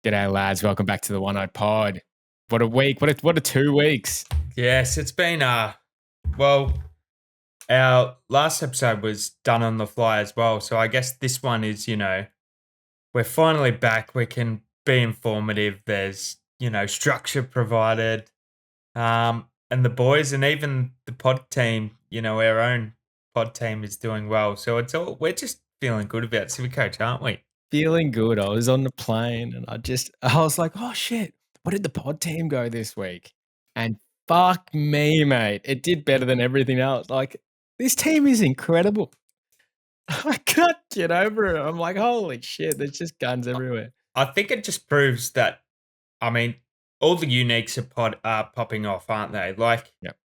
G'day, lads. Welcome back to the One Eyed Pod. What a week. What a 2 weeks. Yes, it's been well, our last episode was done on the fly as well. So I guess this one is, we're finally back. We can be informative. There's, structure provided. And the boys and even the pod team, our own pod team is doing well. So we're just feeling good about SuperCoach, aren't we? Feeling good. I was on the plane and I was like, oh shit, what did the pod team go this week? And fuck me, mate. It did better than everything else. Like, this team is incredible. I can't get over it. I'm like, holy shit, there's just guns everywhere. I think it just proves that, I mean, all the uniques are popping off, aren't they? Like, Yep.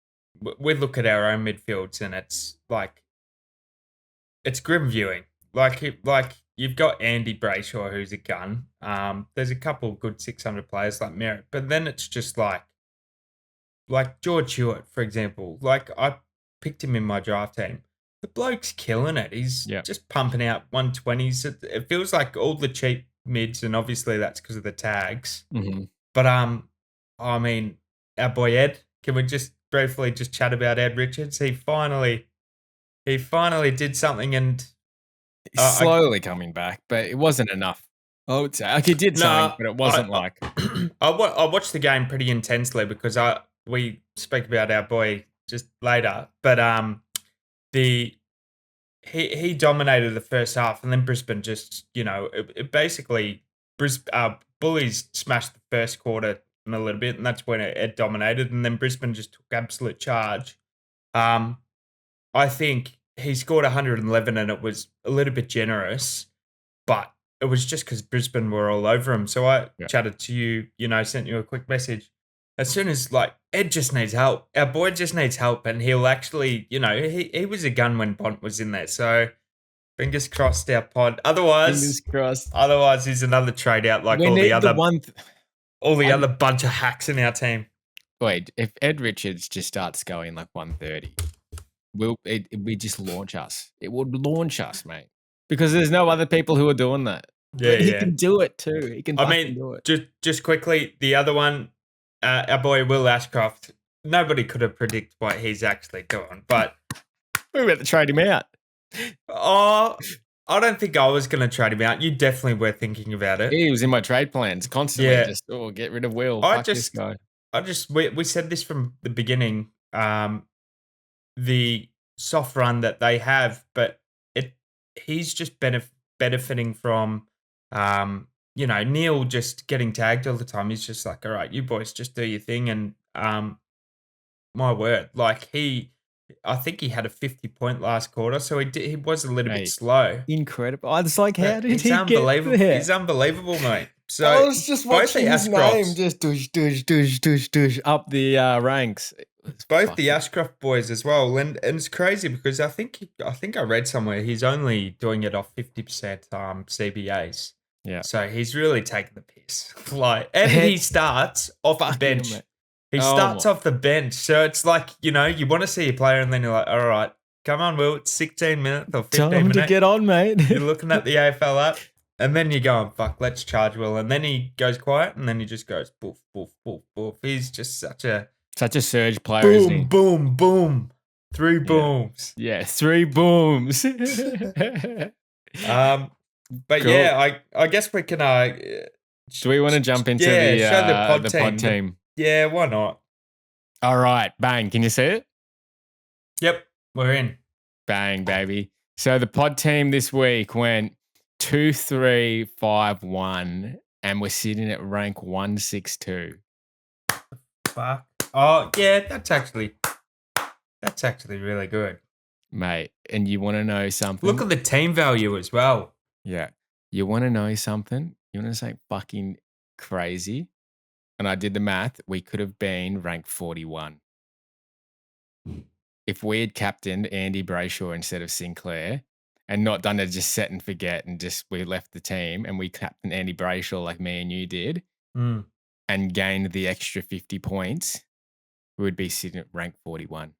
we look at our own midfields and it's like, it's grim viewing. Like you've got Andy Brayshaw, who's a gun. There's a couple of good 600 players like Merritt, but then it's just like George Hewitt, for example. Like I picked him in my draft team. The bloke's killing it. He's just pumping out 120s. It feels like all the cheap mids, and obviously that's because of the tags. Mm-hmm. But I mean, our boy Ed. Can we just briefly just chat about Ed Richards? He finally did something, and he's slowly coming back, but it wasn't enough. I would say he did something, but it wasn't like. I watched the game pretty intensely because we speak about our boy just later, but he dominated the first half, and then Brisbane just it basically Bullies smashed the first quarter in a little bit, and that's when it dominated, and then Brisbane just took absolute charge. I think he scored 111, and it was a little bit generous, but it was just because Brisbane were all over him. So I chatted to you, sent you a quick message. As soon as Ed just needs help, our boy just needs help, and he'll actually, he was a gun when Bont was in there. So fingers crossed, our pod. Otherwise, he's another trade out like all the other bunch of hacks in our team. Wait, if Ed Richards just starts going like 130, we just launch us. It would launch us, mate. Because there's no other people who are doing that. Yeah, but he can do it too. He can do it. Just quickly, the other one, our boy Will Ashcroft. Nobody could have predicted what he's actually doing, but we were about to trade him out. Oh, I don't think I was going to trade him out. You definitely were thinking about it. He was in my trade plans constantly. Yeah. Just get rid of Will. Fuck this guy. We said this from the beginning. The soft run that they have, but he's just benefiting from, Neil just getting tagged all the time. He's just like, all right, you boys just do your thing. And my word, I think he had a 50-point last quarter, so he was a little bit slow. Incredible. I was like, how did he get there? He's unbelievable, mate. So I was just watching his name just douche up the ranks. Both the Ashcroft boys as well, and it's crazy because I think I read somewhere he's only doing it off 50% CBAs. Yeah. So he's really taking the piss. He starts off the bench. He starts off the bench. So it's like, you want to see a player and then you're like, all right, come on, Will, it's 16 minutes or 15 minutes. Time to get on, mate. You're looking at the AFL app and then you're going, fuck, let's charge Will. And then he goes quiet and then he just goes boof, boof, boof, boof. He's just such a surge player, boom, isn't he? Boom, boom. 3 booms. Yeah, 3 booms. But cool. Yeah, I guess we can. Do we want to jump into the pod team? Yeah, why not? All right, bang. Can you see it? Yep, we're in. Bang, baby. So the pod team this week went 2-3-5-1, and we're sitting at rank 162. Fuck. Oh yeah, that's actually really good, mate. And you want to know something? Look at the team value as well. Yeah. You want to know something? You want to say fucking crazy? And I did the math. We could have been ranked 41. If we had captained Andy Brayshaw instead of Sinclair and not done a just set and forget and just we left the team and we captained Andy Brayshaw like me and you did and gained the extra 50 points, we would be sitting at rank 41.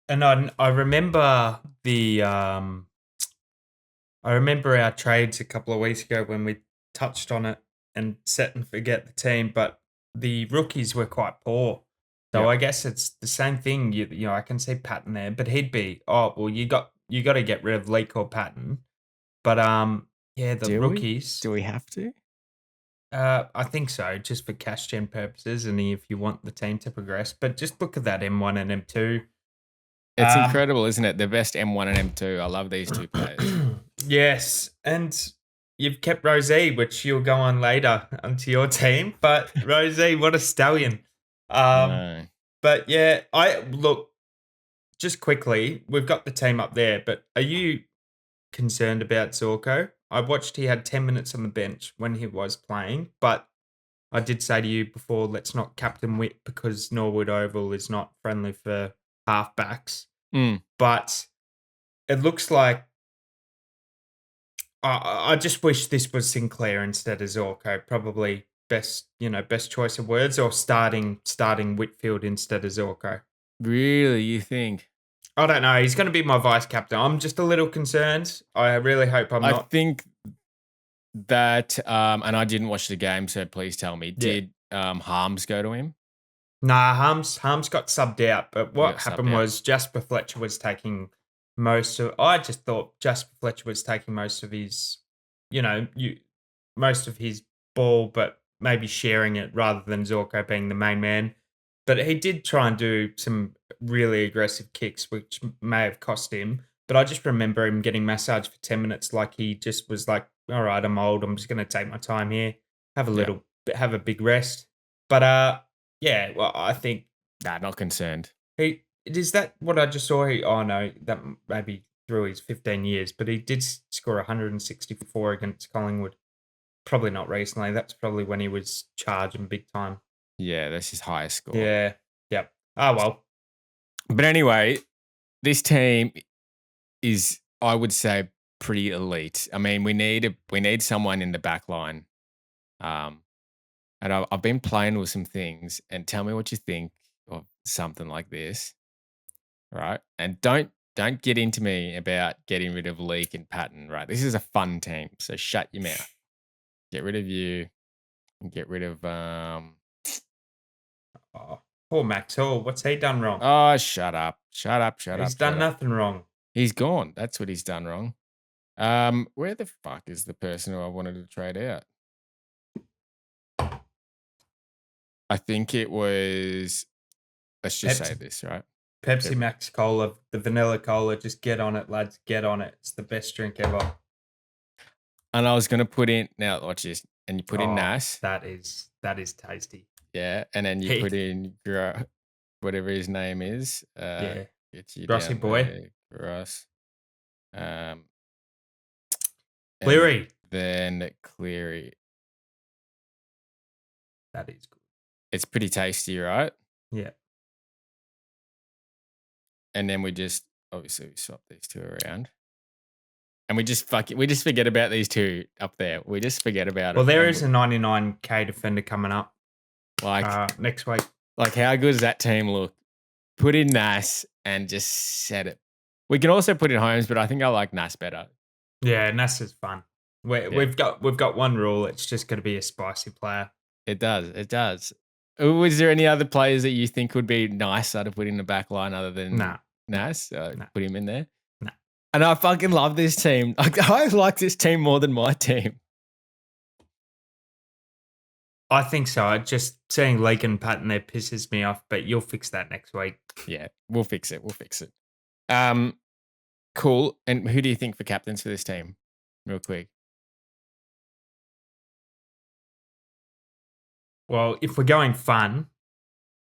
And I remember the I remember our trades a couple of weeks ago when we touched on it and set and forget the team, but the rookies were quite poor. So Yep. I guess it's the same thing. You know, I can see Patton there, but he'd be you got to get rid of Leak or Patton. But yeah, the Do we? rookies. Do we have to? I think so, just for cash gen purposes, and if you want the team to progress. But just look at that M1 and M2. It's Um, incredible, isn't it? The best M1 and M2. I love these two players. yes, and you've kept Rosie, which you'll go on later onto your team. But Rosie, what a stallion! I Um, know. but yeah, I look just quickly. We've got the team up there, but are you concerned about Zorko? I watched he had 10 minutes on the bench when he was playing, but I did say to you before, let's not captain Witt because Norwood Oval is not friendly for halfbacks. Mm. But it looks like I just wish this was Sinclair instead of Zorko. Probably best choice of words, or starting Whitfield instead of Zorko. Really, you think? I don't know. He's going to be my vice captain. I'm just a little concerned. I really hope I'm I not. think that, and I didn't watch the game, so please tell me. Yeah. Did Harms go to him? Nah, Harms got subbed out, but He what got subbed happened out. was Jasper Fletcher was taking most of. I just thought Jasper Fletcher was taking most of his, most of his ball, but maybe sharing it rather than Zorko being the main man. But he did try and do some really aggressive kicks, which may have cost him. But I just remember him getting massaged for 10 minutes, like he just was like, "All right, I'm old. I'm just going to take my time here, have a Yeah. little, have a big rest." But yeah, well, I think Nah, not concerned. is that what I just saw? Oh no, that maybe through his 15 years, but he did score 164 against Collingwood. Probably not recently. That's probably when he was charging big time. Yeah, that's his highest score. Yeah. Yep. Oh well. But anyway, this team is, I would say, pretty elite. I mean, we need someone in the back line. And I've been playing with some things, and tell me what you think of something like this, right? And don't get into me about getting rid of Leak and Patton, right? This is a fun team, so shut your mouth. Get rid of you and get rid of Oh, poor Max Hall. What's he done wrong? oh, shut up. Shut up, shut He's up, done shut up. nothing wrong. He's gone. That's what he's done wrong. Where the fuck is the person who I wanted to trade out? I think it was, let's just say Pepsi, this, right? Pepsi Max Cola, the vanilla cola. Just get on it, lads. Get on it. It's the best drink ever. And I was gonna put in, now watch this, and you put in Oh, Nas, that is tasty. yeah, and then you Heat. put in whatever his name is. Yeah. Get you Rossi down boy. there, Ross. Cleary. Then Cleary. That is good. It's pretty tasty, right? Yeah. And then we just obviously we swap these two around. And we just forget about these two up there. We just forget about it. Well, there is a 99k defender coming up next week. Like, how good does that team look? Put in Nas and just set it. We can also put in Holmes, but I think I like Nas better. Yeah, Nas is fun. We've got one rule. It's just going to be a spicy player. It does. It does. Was there any other players that you think would be nicer to put in the back line other than Nas? Put him in there? Nah. And I fucking love this team. I like this team more than my team. I think so. Just seeing Lake and Patton there pisses me off, but you'll fix that next week. Yeah, we'll fix it. We'll fix it. Cool. And who do you think for captains for this team? Real quick. Well, if we're going fun,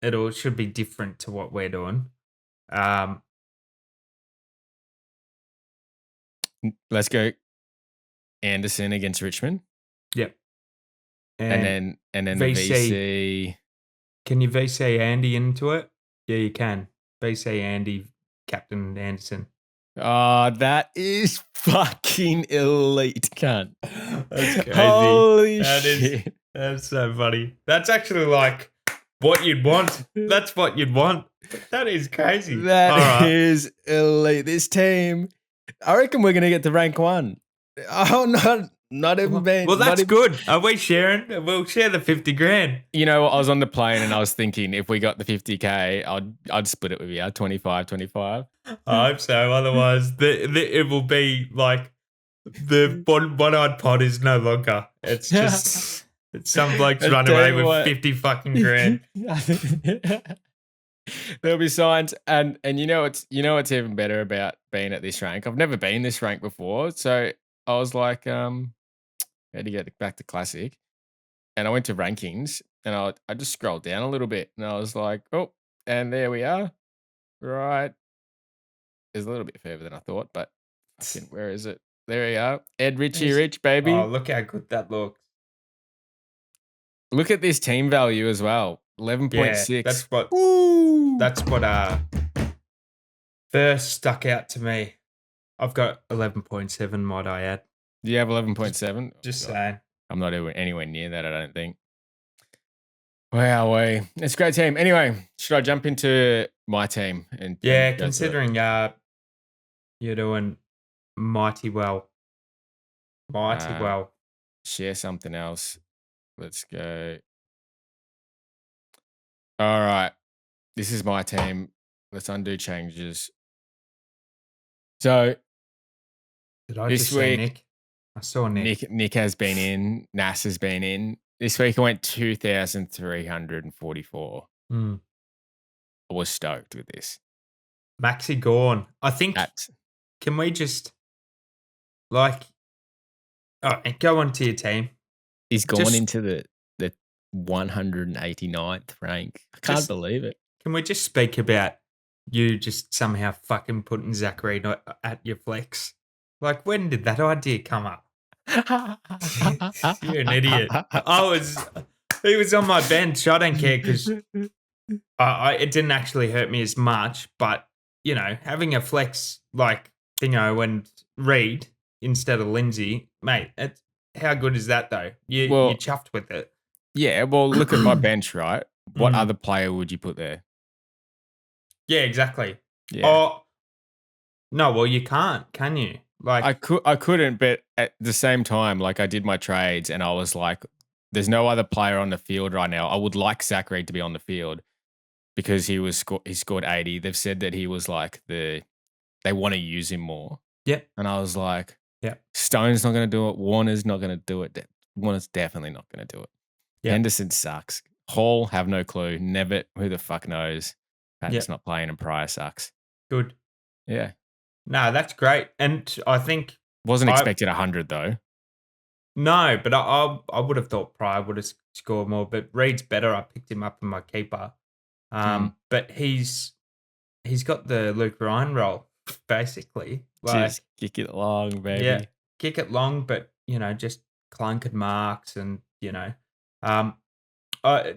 it should be different to what we're doing. Let's go Anderson against Richmond. Yep. And then the VC. Can you VC Andy into it? Yeah, you can. VC Andy, Captain Anderson. Oh, that is fucking elite, cunt. That's crazy. Holy shit. That's so funny. That's actually like what you'd want. That's what you'd want. That is crazy. That is elite. This team, I reckon we're going to get to rank 1. Oh, not even Well, been, not that's even. good. Are we sharing? We'll share the 50 grand. You know, I was on the plane and I was thinking if we got the 50K, I'd split it with you, 25, 25. I hope so. Otherwise, it will be like the one-eyed pod is no longer. It's just it's some blokes I run tell away you with what. 50 fucking grand. There'll be signs, and you know what's even better about being at this rank. I've never been this rank before, so I was like, had to get back to classic, and I went to rankings, and I just scrolled down a little bit, and I was like, oh, and there we are. Right, it's a little bit further than I thought, but fucking, where is it? There we are. Ed Ritchie Yes. Rich, Oh, baby. look how good that looks. Look at this team value as well. Yeah, 11.6. that's what Woo! that's what first stuck out to me. I've got 11.7, might I add. Do you have Just 11.7? Oh, just God. saying. I'm not anywhere near that, I don't think. Wow, it's a great team. Anyway, should I jump into my team and Yeah, go through it? considering you're doing mighty well. Mighty Uh, well. Share something else. Let's go. All right. This is my team. Let's undo changes. So Did I this just say week, Nick? I saw Nick. Nick has been in. Nas has been in. This week I went 2,344. Hmm. I was stoked with this. Maxi Gorn. I think, That's can we just, like, oh, go on to your team. He's gone Just, into the 189th rank. I can't just, believe it. can we just speak about you just somehow fucking putting Zach Reed at your flex? Like, when did that idea come up? You're an idiot. He was on my bench. I don't care because it didn't actually hurt me as much, but having a flex like and Reed instead of Lindsay, mate, how good is that though? You Well, chuffed with it. yeah, well, look at my bench, right? What Mm. other player would you put there? Yeah, exactly. Yeah. Oh no, well you can't, can you? I Like, couldn't, but at the same time, like I did my trades and I was like, there's no other player on the field right now. I would like Zach Reed to be on the field because he scored 80. They've said that he was like they want to use him more. yep, And I was like, yep, Stone's not going to do it. Warner's not going to do it. Warner's definitely not going to do it. yep, Henderson sucks. Hall, have no clue. Nevitt, who the fuck knows? Patton's yep. not playing and Pryor sucks. Good. Yeah. No, that's great. And I think Wasn't I expecting 100 though. no, but I would have thought Pryor would have scored more, but Reed's better. I picked him up in my keeper. Mm. But he's got the Luke Ryan role, basically. Just Like, kick it along, yeah, baby. kick it long, but just clunkered marks, and um,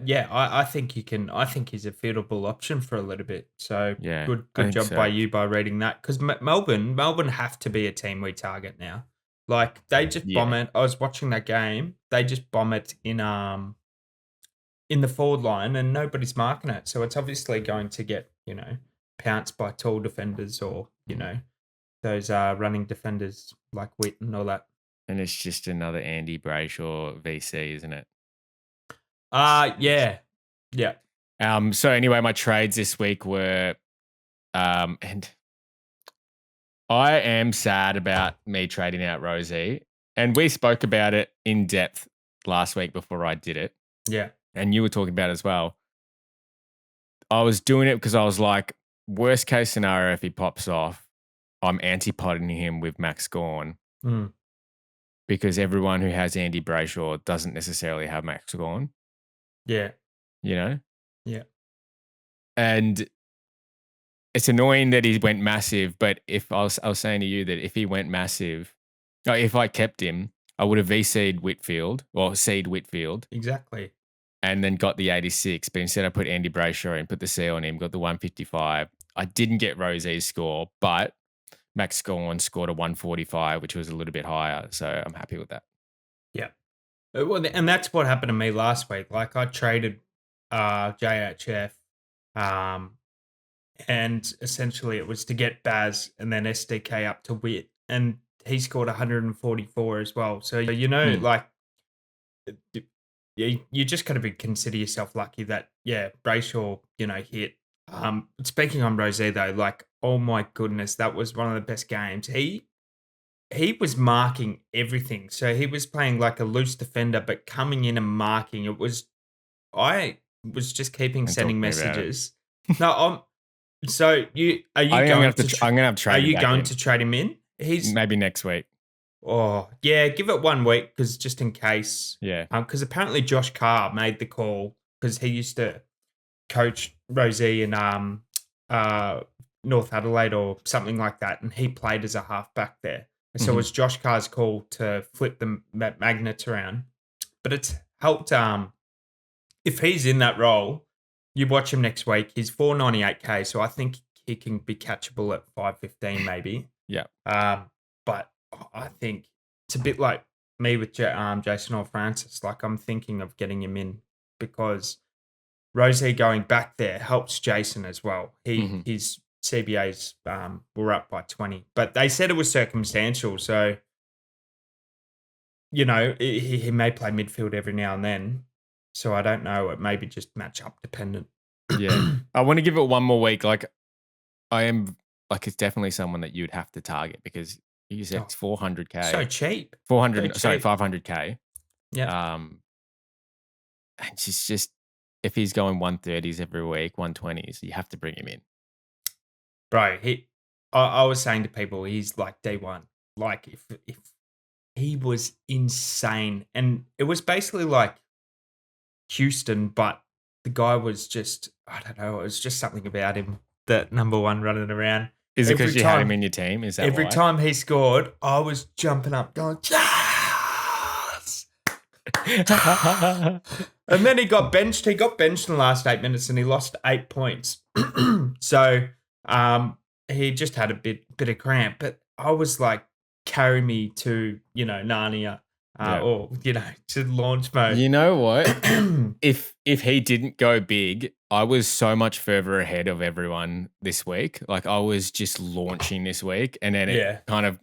yeah, I think you can. I think he's a fieldable option for a little bit. So Yeah, I good think job by so. you by reading that, because Melbourne have to be a team we target now. Like, they just bomb Yeah. it. I was watching that game. They just bomb it in the forward line, and nobody's marking it. So it's obviously going to get, pounced by tall defenders, or, those running defenders like Witt and all that. And it's just another Andy Brayshaw VC, isn't it? Yeah. Yeah. So anyway, my trades this week were and I am sad about me trading out Rosie. And we spoke about it in depth last week before I did it. Yeah. And you were talking about it as well. I was doing it because I was like, worst case scenario, if he pops off, I'm anti-potting him with Max Gorn Mm. because everyone who has Andy Brayshaw doesn't necessarily have Max Gorn, Yeah. you know? Yeah. And it's annoying that he went massive, but if I was saying to you that if he went massive, if I kept him, I would have VC'd Whitfield or C'd Whitfield Exactly. and then got the 86. But instead, I put Andy Brayshaw and put the C on him, got the 155. I didn't get Rosie's score, but Max Gorn scored a 145, which was a little bit higher. So I'm happy with that. Yeah. Well, and that's what happened to me last week. Like, I traded JHF, um, and essentially it was to get Baz and then SDK up to Wit. And he scored 144 as well. So Mm, like you just got to be consider yourself lucky that Brayshaw hit. Speaking on Rose though, like oh my goodness, that was one of the best games. He was marking everything. So he was playing like a loose defender, but coming in and marking. I was just keeping and talk sending to me about it. messages. No, so I think I'm gonna have to are trade him you back going in. to trade him in? He's Maybe next week. Oh, yeah, give it 1 week because just in case. Yeah. Because apparently Josh Carr made the call because he used to coach Rosie in uh North Adelaide or something like that, and he played as a halfback there. And so it Mhm. was Josh Carr's call to flip the magnets around. But it's helped if he's in that role, you watch him next week, he's 498K, so I think he can be catchable at 515 maybe. Yeah. But I think it's a bit like me with Jason or Francis. Like I'm thinking of getting him in because Rosie going back there helps Jason as well. Mhm. His CBAs were up by 20, but they said it was circumstantial. So he may play midfield every now and then. So I don't know. It may be just match up dependent. Yeah. I wanna give it one more week. Like, I am like, it's definitely someone that you'd have to target because you said Oh, it's 400K. so cheap. So 400 sorry, cheap. 500K. Yeah. Um, and she's just if he's going 130s every week, 120s, you have to bring him in. Bro, I was saying to people, he's like day one. Like if he was insane. And it was basically like Houston, but the guy was just, I don't know, it was just something about him that number one running around. Is it Every because you had him time, in your team? Is that every why? time he scored, I was jumping up, going, yes! And then he got benched. He got benched in the last 8 minutes and he lost 8 points. So he just had a bit of cramp. But I was like, carry me to, Narnia Yeah. or, to launch mode. You know what? If he didn't go big, I was so much further ahead of everyone this week. Like, I was just launching this week, and then it Yeah. kind of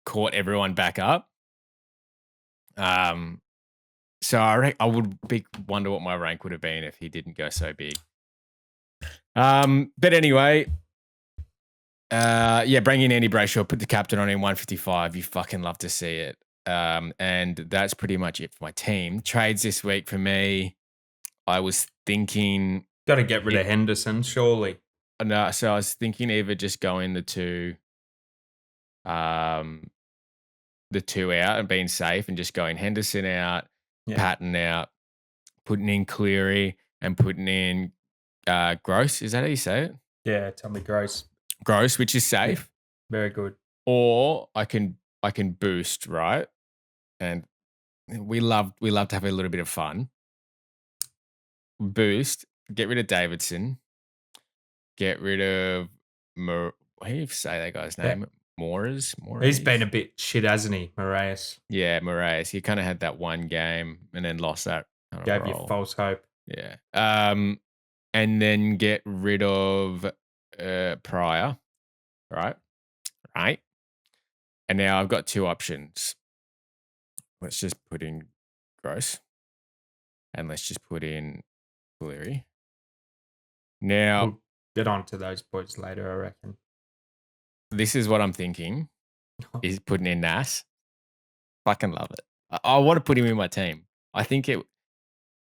caught everyone back up. Um, so I would wonder what my rank would have been if he didn't go so big. But anyway, yeah, bring in Andy Brayshaw, put the captain on in 155. You fucking love to see it. And that's pretty much it for my team. Trades this week for me. I was thinking, Got to get rid of Henderson, surely. no, so I was thinking either just going um, the two out and being safe and just going Henderson out, Yeah. Patton out, putting in Cleary and putting in Gross. Is that how you say it? Yeah, Tommy Gross. Gross, which is Yeah, safe. very good. Or I can boost, right? And we love to have a little bit of fun. Boost, get rid of Davidson, get rid of how do you say that guy's Yeah. name? Moraes? He's been a bit shit, hasn't he, Moraes? Yeah, Moraes. He kind of had that one game and then lost that kind of Gave you role. false hope. Yeah. And then get rid of Pryor, right? Right. And now I've got two options. Let's just put in Gross. And let's just put in Cleary. Now, We'll get on to those boys later, I reckon. this is what I'm thinking is putting in Nas. Fucking love it. I want to put him in my team. I think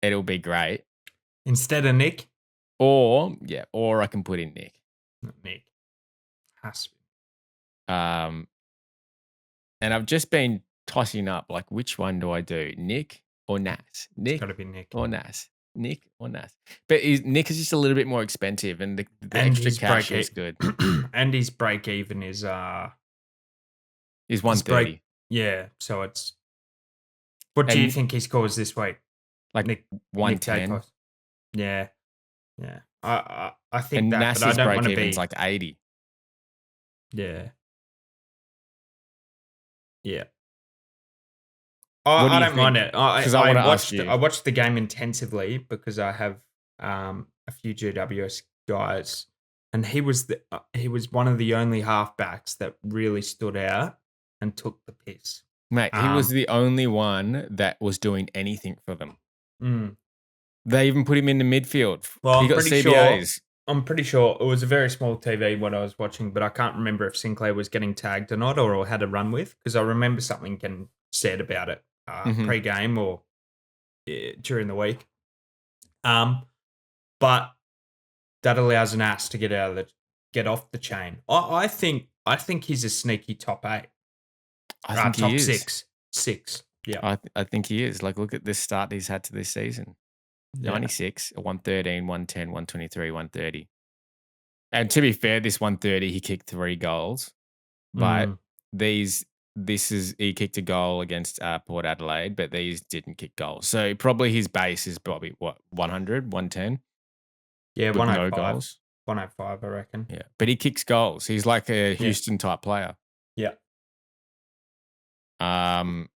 it'll be great. Instead of Nick? Or I can put in Nick. Not Nick. Has to be. And I've just been tossing up like which one do I do? Nick or Nas? It's Nick got to be Nick. or Nas? Nick or Nas? But Nick is just a little bit more expensive and the And extra his cash break is good. and his break even is Is his 130. yeah, so it's what do you And think he scores this week? like Nick 110. Dacos? Yeah. Yeah. I think And that, but I Nas's don't break want to even's be like 80. Yeah. Yeah. What do I you don't mind think? it. Because I want to ask I you. watched the game intensively because I have a few GWS guys, and he was one of the only halfbacks that really stood out. and took the piss. Mate, he was the only one that was doing anything for them. Mm. They even put him in the midfield. Well, He I'm got pretty sure. CBAs. I'm pretty sure it was a very small TV what I was watching, but I can't remember if Sinclair was getting tagged or not, or had a run with, because I remember something getting said about it Mhm. pre-game or during the week. But that allows an ass to get off the chain. I think he's a sneaky top 8. I think he Top is. 6. Yeah. I think he is. Like, look at this start he's had to this season. Yeah. 96, a 113, 110, 123, 130. And to be fair, this 130, he kicked 3 goals. But Mm. he kicked a goal against Port Adelaide, but these didn't kick goals. So probably his base is probably what, 100, 110 Yeah, with no 105. goals. 105, I reckon. Yeah. But he kicks goals. He's like a Yeah. Houston type player. Yeah. Um,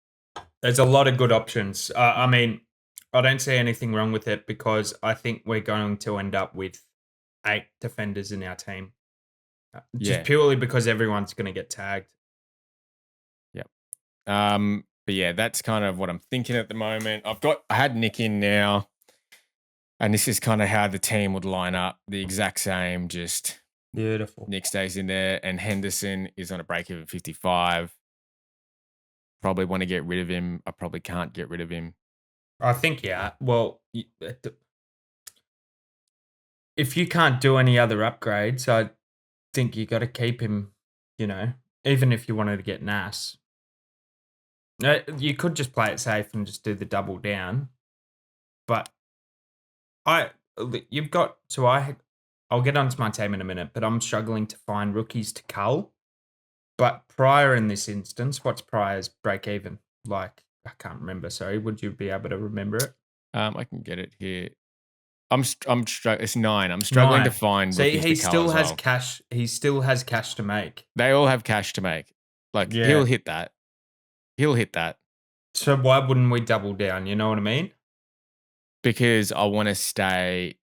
There's a lot of good options. I mean, I don't see anything wrong with it because I think we're going to end up with 8 defenders in our team. Just yeah. purely because everyone's going to get tagged. Yep. But yeah, that's kind of what I'm thinking at the moment. I had Nick in now, and this is kind of how the team would line up. The exact same, just Beautiful. Nick stays in there, and Henderson is on a break even 55. Probably want to get rid of him. I probably can't get rid of him. I think, yeah. Well, if you can't do any other upgrades, I think you got to keep him, even if you wanted to get Nas. You could just play it safe and just do the double down. But you've got, I'll get onto my team in a minute, but I'm struggling to find rookies to cull. But Pryor in this instance, what's Pryor's break even? Like, I can't remember. Sorry, would you be able to remember it? I can get it here. It's 9. I'm struggling to 9. find See, rookies to cull as well. cash. He still has cash to make. They all have cash to make. Like, Yeah. he'll hit that. He'll hit that. So why wouldn't we double down? You know what I mean? Because I want to stay,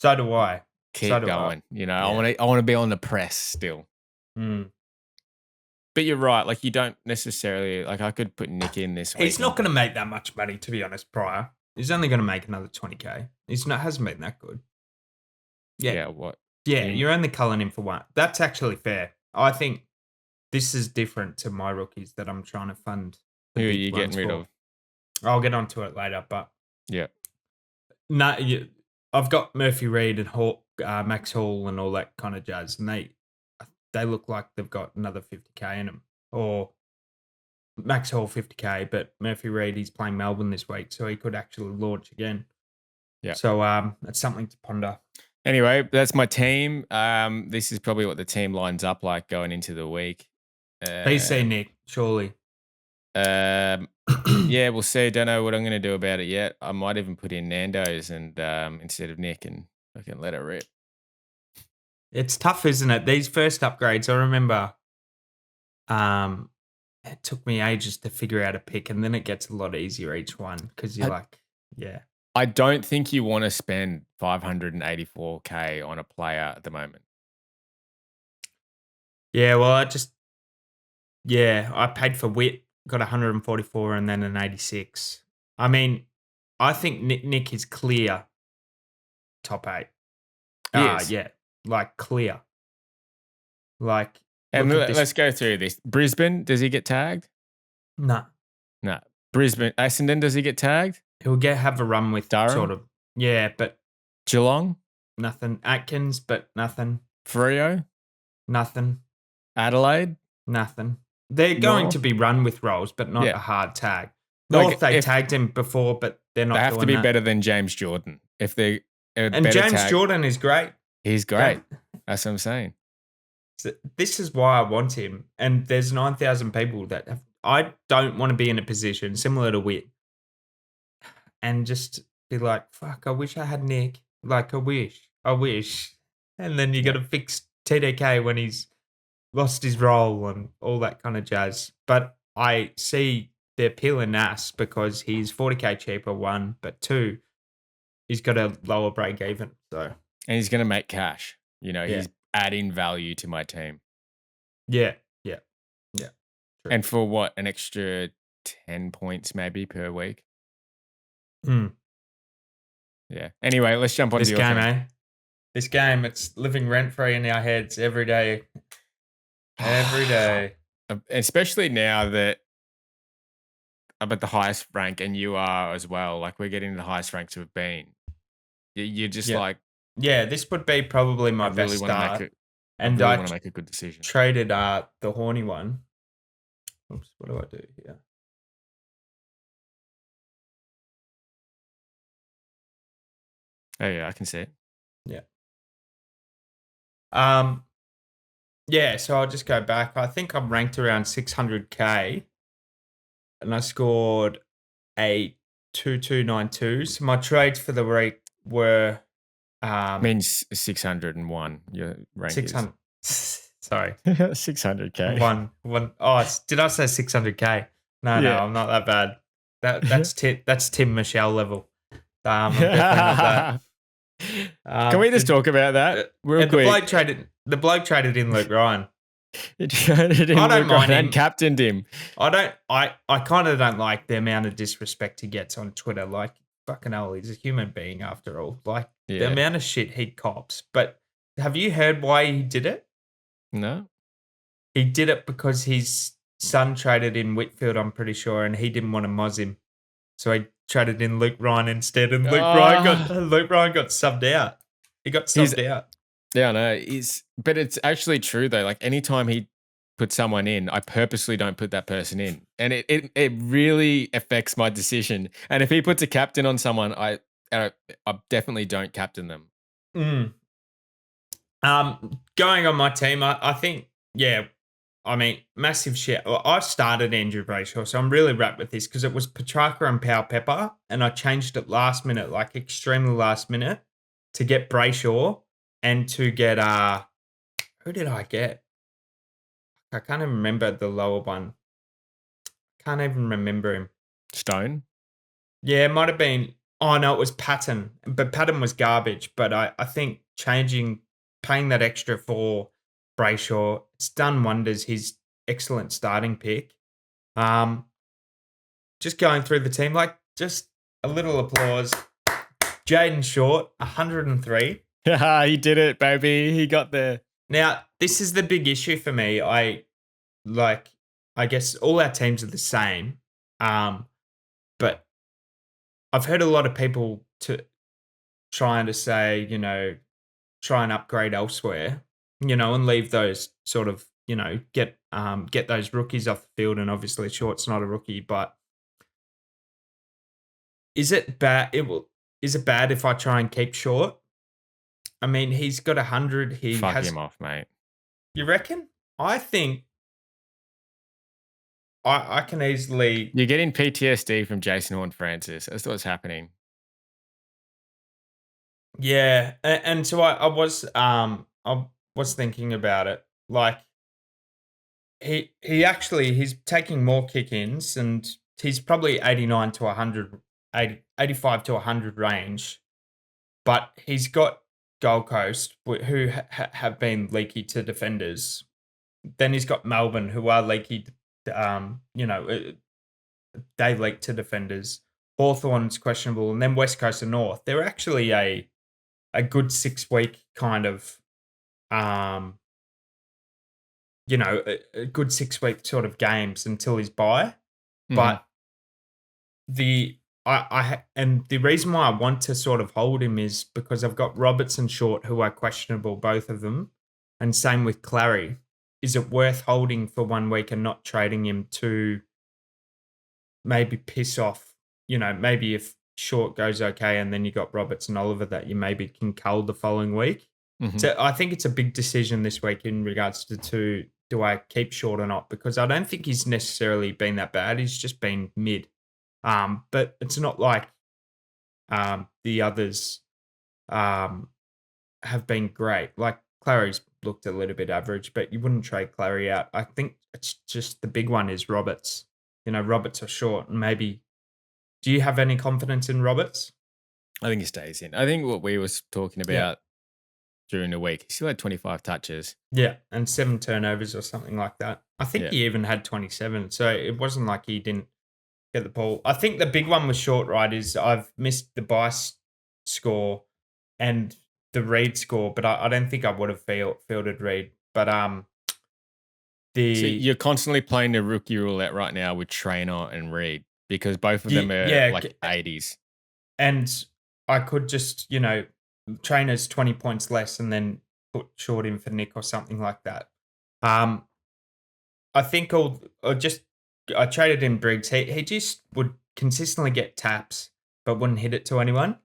So do I. keep do I. going. Yeah. I want to be on the press still. Mm. But you're right. Like, you don't necessarily, like, I could put Nick in this week. He's not going to make that much money, to be honest, Pryor. He's only going to make another 20K. Hasn't been that good. Yeah. Yeah, what? Yeah, you're only culling him for 1. That's actually fair. I think this is different to my rookies that I'm trying to fund. Who are you getting rid of? I'll get onto it later, but Yeah. no, I've got Murphy Reed and Max Hall and all that kind of jazz, and they look like they've got another 50K in them. Or Max Hall 50K, but Murphy Reed, he's playing Melbourne this week, so he could actually launch again. Yeah. So that's something to ponder. Anyway, that's my team. This is probably what the team lines up like going into the week. PC Nick, surely. Yeah, we'll see. Don't know what I'm going to do about it yet. I might even put in Nando's and instead of Nick, and I can let it rip. It's tough, isn't it? These first upgrades, I remember. It took me ages to figure out a pick, and then it gets a lot easier each one because you're yeah. I don't think you want to spend 584K on a player at the moment. Yeah, well, I paid for Wit, got 144 and then an 86. I mean, I think Nick is clear top 8. Yeah, like clear. Like, and let's go through this. Brisbane, does he get tagged? No. No. Brisbane, Essendon, does he get tagged? He'll have a run with Durham? sort of. Yeah, but Geelong? nothing. Atkins, but nothing. Freo? Nothing. Adelaide? Nothing. They're going to be run with roles, but not a hard tag. North, they tagged him before, but they're not. They have to be better than James Jordan. If they and James Jordan is great. He's great. That's what I'm saying. So this is why I want him. And there's 9,000 people that have. I don't want to be in a position similar to Wit and just be like, fuck, I wish I had Nick. Like, I wish. And then you got to fix TDK when he's lost his role and all that kind of jazz. But I see the appeal in Nas because he's 40K cheaper, 1, but 2, he's got a lower break even. So, and he's going to make cash. He's adding value to my team. Yeah. true. And for what, an extra 10 points maybe per week? Mm. Yeah. Anyway, let's jump onto This your game, team. eh? This game, it's living rent free in our heads every day. Every day. Especially now that I'm at the highest rank and you are as well. Like we're getting the highest ranks we've been. You're just Yeah. like, Yeah, this would be probably I my really best want to make start. it. I And really I want to make a good decision. traded the horny one. Oops, what do I do here? Oh yeah, I can see it. Yeah. Um, yeah, so I'll just go back. I think I'm ranked around 600k and I scored a 2292. So my trades for the week were Means 601. Your rank is 600. Sorry. 600k. Did I say 600k? No, Yeah. I'm not that bad. That's Tim Michelle level. I'm definitely not that. Can we just The, talk about that real and the quick? bloke traded in Luke Ryan. It traded I in don't Luke Ryan mind and him. captained him. I kind of don't like the amount of disrespect he gets on Twitter. Like, fucking hell, he's a human being after all. Like, the Yeah. amount of shit he cops. But have you heard why he did it? No. He did it because his son traded in Whitfield, I'm pretty sure, and he didn't want to moz him. So he traded in Luke Ryan instead, and Ah. Luke Ryan got subbed out. He got He's subbed out. Yeah, I know. But it's actually true though. Like anytime he puts someone in, I purposely don't put that person in. And it really affects my decision. And if he puts a captain on someone, I definitely don't captain them. Mm. Going on my team, I think, yeah, I mean, massive shit. Well, I started Andrew Brayshaw, so I'm really wrapped with this because it was Petrarca and Powell Pepper, and I changed it last minute, like extremely last minute, to get Brayshaw and to get who did I get? I can't even remember the lower one. Can't even remember him. Stone. Yeah, it might have been. Oh no, it was Patton, but Patton was garbage. But I think paying that extra for Brayshaw, it's done wonders. He's excellent starting pick. Um, just going through the team, like just a little applause. Jaden Short, 103. He did it, baby. He got there. Now, this is the big issue for me. I guess all our teams are the same. But I've heard a lot of people trying to say, try and upgrade elsewhere, and leave those sort of, get those rookies off the field. And obviously, Short's not a rookie, but is it bad? Is it bad if I try and keep Short? I mean, he's got 100. Fuck him off, mate. You reckon? I think I can easily. You're getting PTSD from Jason Horn-Francis. That's what's happening. Yeah, and so I was thinking about it. Like he's taking more kick-ins and he's probably 89 to 100, 85 to 100 range, but he's got Gold Coast who have been leaky to defenders. Then he's got Melbourne who are leaky. They leak to defenders. Hawthorn's questionable, and then West Coast and North. They're actually a good 6 week kind of a good 6 week sort of games until his bye. Mhm. But and the reason why I want to sort of hold him is because I've got Roberts and Short who are questionable, both of them, and same with Clary. Is it worth holding for 1 week and not trading him to maybe piss off? Maybe if Short goes okay and then you got Roberts and Oliver that you maybe can cull the following week. Mhm. So I think it's a big decision this week in regards to do I keep Short or not, because I don't think he's necessarily been that bad. He's just been mid. But it's not like the others have been great. Like Clary's looked a little bit average, but you wouldn't trade Clary out. I think it's just the big one is Roberts. Roberts or Short, and maybe. Do you have any confidence in Roberts? I think he stays in. I think what we was talking about during the week. He still had 25 touches. Yeah, and 7 turnovers or something like that. I think Yeah. he even had 27, so it wasn't like he didn't get the ball. I think the big one with short, right, is I've missed the Bice score and the Reed score, but I don't think I would have fielded Reed. But So the you're constantly playing the rookie roulette right now with Trainer and Reed because both of them are yeah, like 80s. and I could just, trainers 20 points less and then put short in for Nick or something like that. Um, I think I traded in Briggs. He just would consistently get taps, but wouldn't hit it to anyone.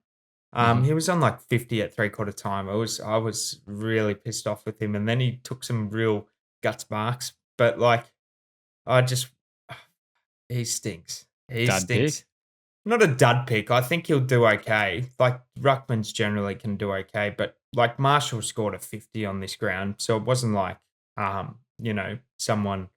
Mhm. He was on like 50 at 3/4 time. I was really pissed off with him, and then he took some real guts marks. But like, I just he stinks. He Dud stinks. pick. Not a dud pick. I think he'll do okay. Like Ruckman's generally can do okay, but like Marshall scored a 50 on this ground, so it wasn't like someone.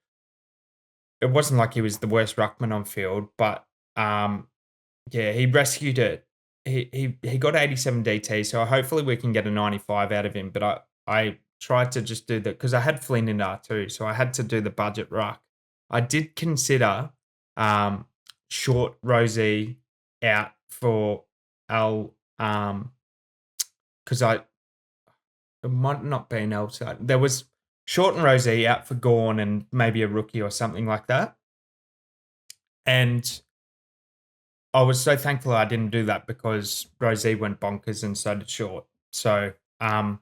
It wasn't like he was the worst ruckman on field, but yeah, he rescued it. He got 87 DT, so hopefully we can get a 95 out of him. But I tried to just do that because I had Flynn in R2, so I had to do the budget ruck. I did consider short Rosie out for L because I it might not be an L side. There was Short and Rosie out for Gorn and maybe a rookie or something like that. And I was so thankful I didn't do that because Rosie went bonkers and so did Short. So, Would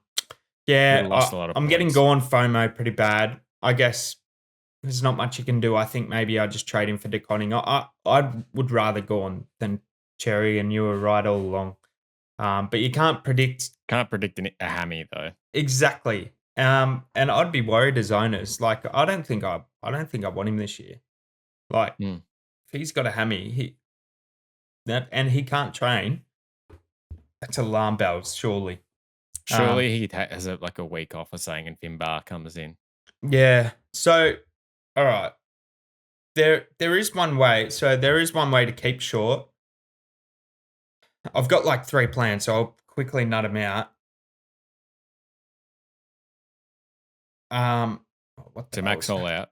yeah, have lost a lot of I'm getting points. Gorn FOMO pretty bad. I guess there's not much you can do. I think maybe I just trade him for DeConning. I would rather Gorn than Cherry, and you were right all along. But you can't predict Can't predict a hammy though. exactly. And I'd be worried as owners. Like, I don't think I want him this year. Like, Mm. if he's got a hammy, and he can't train, that's alarm bells, surely. Um, Surely he has like a week off or something, and Finbar comes in. yeah. So, all right. There is one way. So there is one way to keep short. I've got like 3 plans, so I'll quickly nut them out. What the To hell max is all that? out.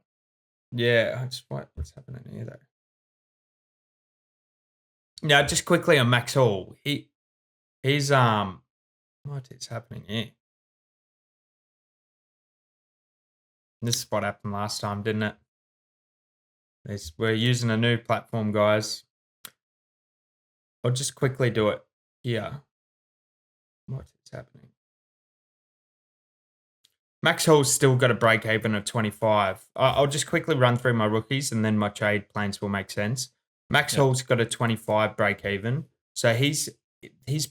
Yeah, what's happening here though? Yeah, just quickly on Max Hall. He's what is happening here? This is what happened last time, didn't it? We're using a new platform, guys. I'll just quickly do it here. What is happening? Max Hall's still got a break even of 25. I'll just quickly run through my rookies and then my trade plans will make sense. Max Yep. Hall's got a 25 break even. So he's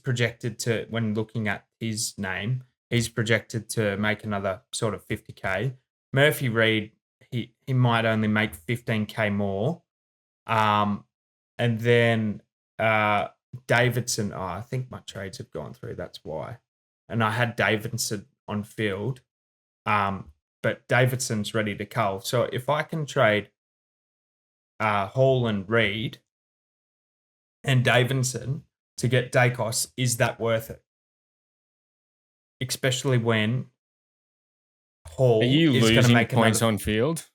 projected to, when looking at his name, he's projected to make another sort of 50K. Murphy Reed, he might only make 15K more. And then Davidson, I think my trades have gone through. That's why. And I had Davidson on field. But Davidson's ready to cull. So if I can trade Hall and Reed and Davidson to get Dacos, is that worth it? Especially when Are Hall you is going to losing make points another. on field?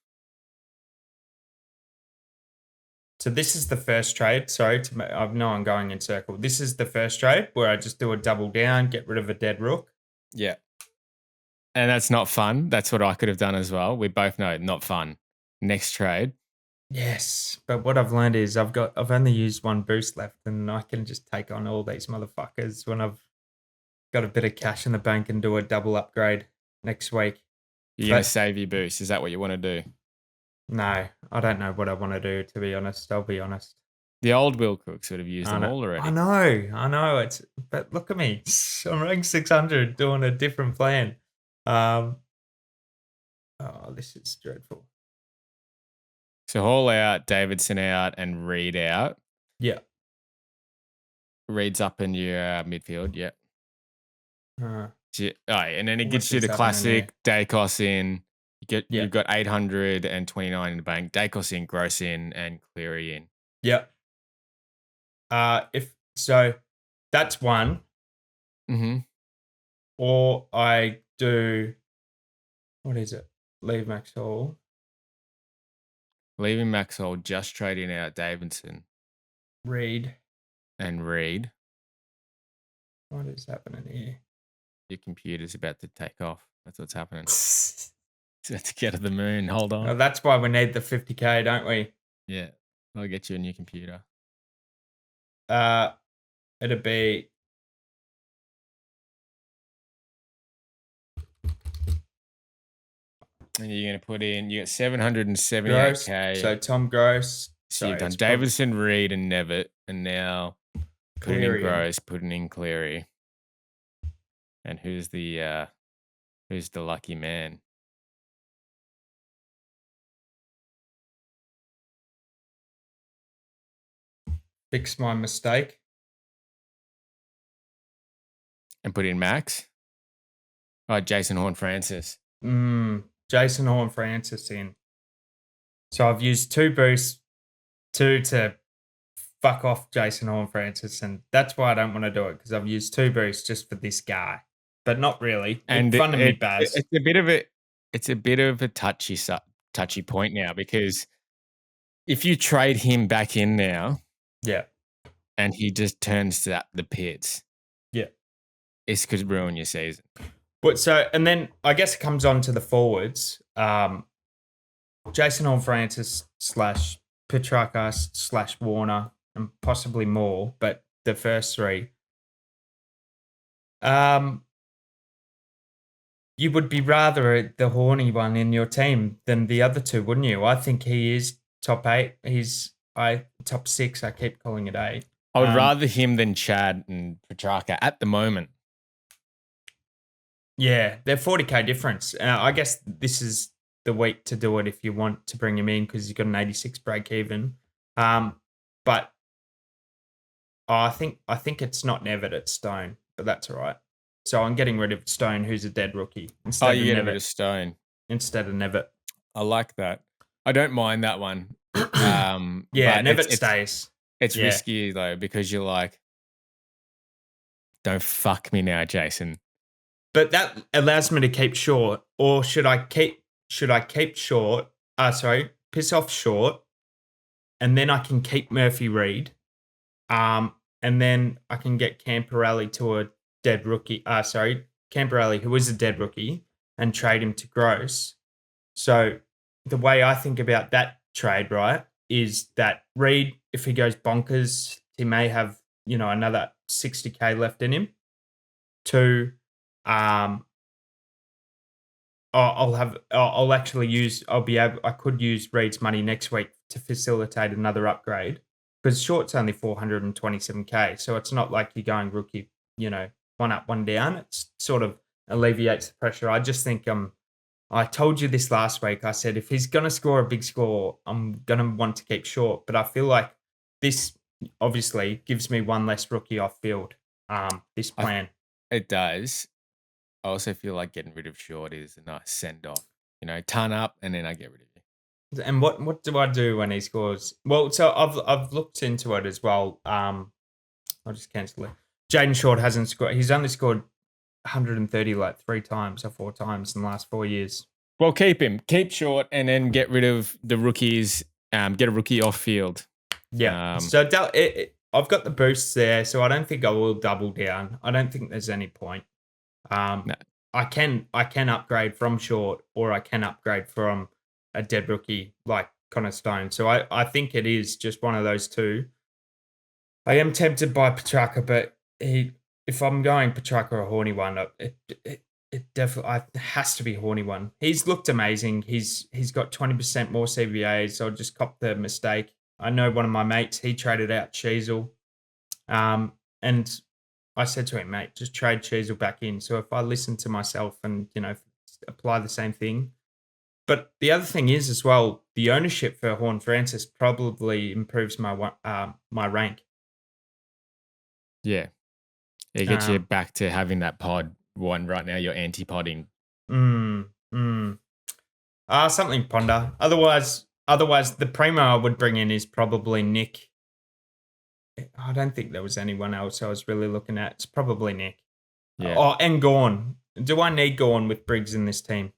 So this is the first trade. Sorry, I know I'm going in circle. This is the first trade where I just do a double down, get rid of a dead rook. Yeah. And that's not fun. That's what I could have done as well. We both know not fun. Next trade. Yes, but what I've learned is I've only used one boost left, and I can just take on all these motherfuckers when I've got a bit of cash in the bank and do a double upgrade next week. You're going to But save your boost. Is that what you want to do? no, I don't know what I want to do, to be honest. I'll be honest. The old Will Cooks would have used I them know. all already. I know. But look at me. I'm rank 600 doing a different plan. Oh, this is dreadful. So Hall out, Davidson out, and Reed out. Yeah. Reed's up in your midfield. Yeah. And then it What gets you is the happening here? classic Dacos in. Yeah. You've got 829 in the bank. Dacos in, Gross in, and Cleary in. Yeah. If so, that's one. Mm-hmm. or I do, what is it? Leave Maxwell. Leaving Maxwell, just trading out Davidson Read. and Reed. What is happening here? Your computer's about to take off. That's what's happening. Let's get to the moon. Hold on. Well, that's why we need the 50K, don't we? Yeah, I'll get you a new computer. It'd be and you're gonna put in. You got 778K. Gross. So Tom Gross. So you've done Davidson, Reed, and Nevitt, and now putting in Gross, putting in Cleary. And who's the lucky man? Fix my mistake. And put in Max. Oh, Jason Horn-Francis. Jason Horn-Francis in. So I've used 2 boosts, 2 to fuck off Jason Horn-Francis, and that's why I don't want to do it, because I've used 2 boosts just for this guy, but not really. And fun to me, Baz. It's a bit of a touchy point now, because if you trade him back in now, yeah, and he just turns to the pits, yeah, it could ruin your season. But so, and then I guess it comes on to the forwards. Jason Horn-Francis / Petrarca / Warner, and possibly more, but the first 3. You would be rather the horny one in your team than the other 2, wouldn't you? I think he is top 8. He's top 6. I keep calling it 8. I would rather him than Chad and Petrarca at the moment. Yeah, they're 40K difference. I guess this is the week to do it if you want to bring him in, because he's got an 86 break even. But I think it's not Nevitt, it's Stone, but that's all right. So I'm getting rid of Stone, who's a dead rookie. You're getting rid of Stone instead of Nevitt. I like that. I don't mind that one. Yeah, Nevitt stays. It's risky though, because you're like, don't fuck me now, Jason. But that allows me to keep short, or should I keep short? Piss off short, and then I can keep Murphy Reed, and then I can get Camperelli to a dead rookie. Camperelli, who is a dead rookie, and trade him to Gross. So the way I think about that trade, right, is that Reed, if he goes bonkers, he may have another 60K left in him. 2. I could use Reed's money next week to facilitate another upgrade, because short's only 427K. So it's not like you're going rookie, one up, one down. It's sort of alleviates the pressure. I just think, I told you this last week. I said, if he's going to score a big score, I'm going to want to keep short, but I feel like this obviously gives me one less rookie off field. This plan. It does. I also feel like getting rid of Short is a nice send off. Ton up and then I get rid of you. And what do I do when he scores? Well, so I've looked into it as well. I'll just cancel it. Jaden Short hasn't scored. He's only scored 130 like 3 times or 4 times in the last 4 years. Well, keep him. Keep Short and then get rid of the rookies. Get a rookie off field. Yeah. So I've got the boosts there, so I don't think I will double down. I don't think there's any point. No. I can upgrade from Short, or I can upgrade from a dead rookie like Connor Stone. So I think it is just one of those 2. I am tempted by Petrarca, but if I'm going Petrarca or horny one, it definitely has to be horny one. He's looked amazing. He's got 20% more CVAs, so I'll just cop the mistake. I know one of my mates, he traded out Cheezel. And I said to him, mate, just trade Cheezel back in. So if I listen to myself and, apply the same thing. But the other thing is as well, the ownership for Horn-Francis probably improves my my rank. Yeah. It gets you back to having that pod one right now. You're anti-podding. Something to ponder. Otherwise, the primo I would bring in is probably Nick. I don't think there was anyone else I was really looking at. It's probably Nick. Yeah. Oh, and Gorn. Do I need Gorn with Briggs in this team?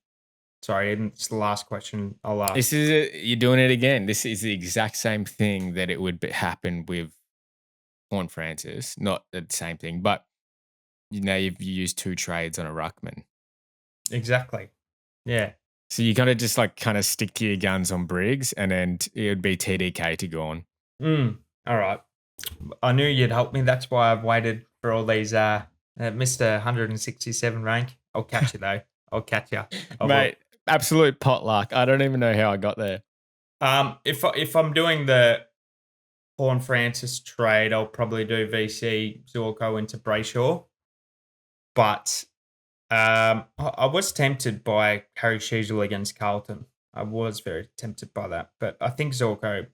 Sorry, and it's the last question I'll ask. You're doing it again. This is the exact same thing that it would happen with Horn Francis. Not the same thing, but you've used 2 trades on a ruckman. Exactly. Yeah. So you gotta just like kind of stick to your guns on Briggs, and then it would be TDK to go on. All right. I knew you'd help me. That's why I've waited for all these. Mr. 167 rank. I'll catch you though. I'll catch you. I will. Mate, absolute potluck. I don't even know how I got there. If I'm doing the Horn Francis trade, I'll probably do VC Zorko into Brayshaw. But I was tempted by Harry Sheasel against Carlton. I was very tempted by that, but I think Zorko.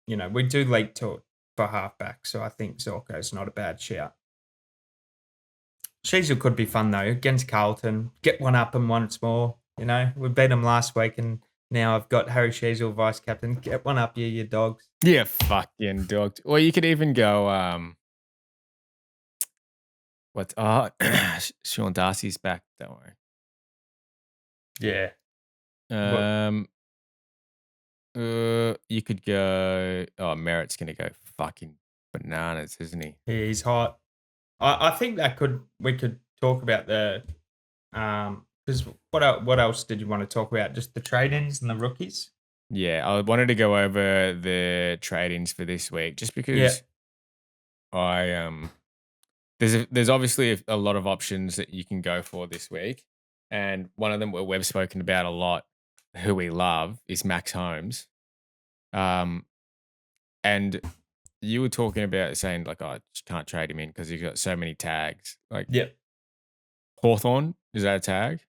We do lead to for halfback, so I think Zorko's not a bad shout. Sheasel could be fun though against Carlton. Get one up and once more. We beat them last week, and now I've got Harry Sheasel vice captain. Get one up, you dogs. Yeah, fucking dog. Or you could even go. What? Sean Darcy's back. Don't worry. Yeah. Um, you could go. Oh, Merritt's gonna go fucking bananas, isn't he? He's hot. I think we could talk about the because what else did you want to talk about? Just the trade-ins and the rookies. Yeah, I wanted to go over the trade-ins for this week, just because I there's obviously a lot of options that you can go for this week, and one of them we've spoken about a lot, who we love, is Max Holmes. And you were talking about saying like, oh, I just can't trade him in because he's got so many tags. Like Yep. Hawthorn, is that a tag?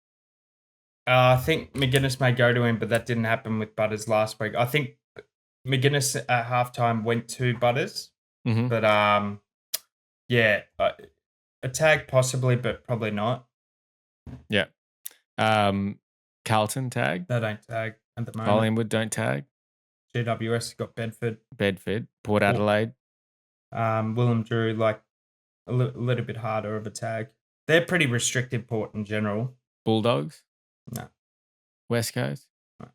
I think McGuinness may go to him, but that didn't happen with Butters last week. I think McGuinness at halftime went to Butters, Mm-hmm. but yeah, a tag possibly, but probably not. Yeah. Carlton tag. They don't tag at the moment. Collingwood don't tag. GWS got Bedford, Port Adelaide. Willem Drew, like a little bit harder of a tag. They're pretty restricted, Port in general. Bulldogs. No. West Coast. No.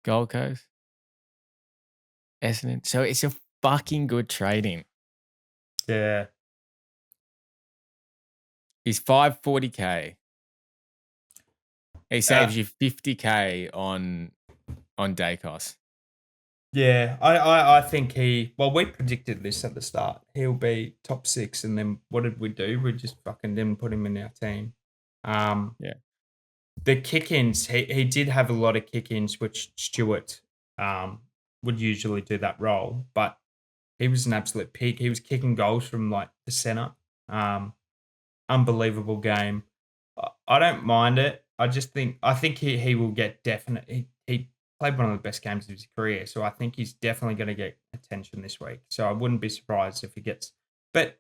Gold Coast. Essendon. So it's a fucking good trading. Yeah. He's 540k. He saves you 50k on day cost. Yeah, I think we predicted this at the start. He'll be top 6, and then what did we do? We just fucking didn't put him in our team. Yeah. The kick-ins, he did have a lot of kick-ins, which Stewart would usually do that role, but he was an absolute pig. He was kicking goals from like the center. Unbelievable game. I don't mind it. I think he will get definitely. He played one of the best games of his career, so I think he's definitely going to get attention this week. So I wouldn't be surprised if he gets. But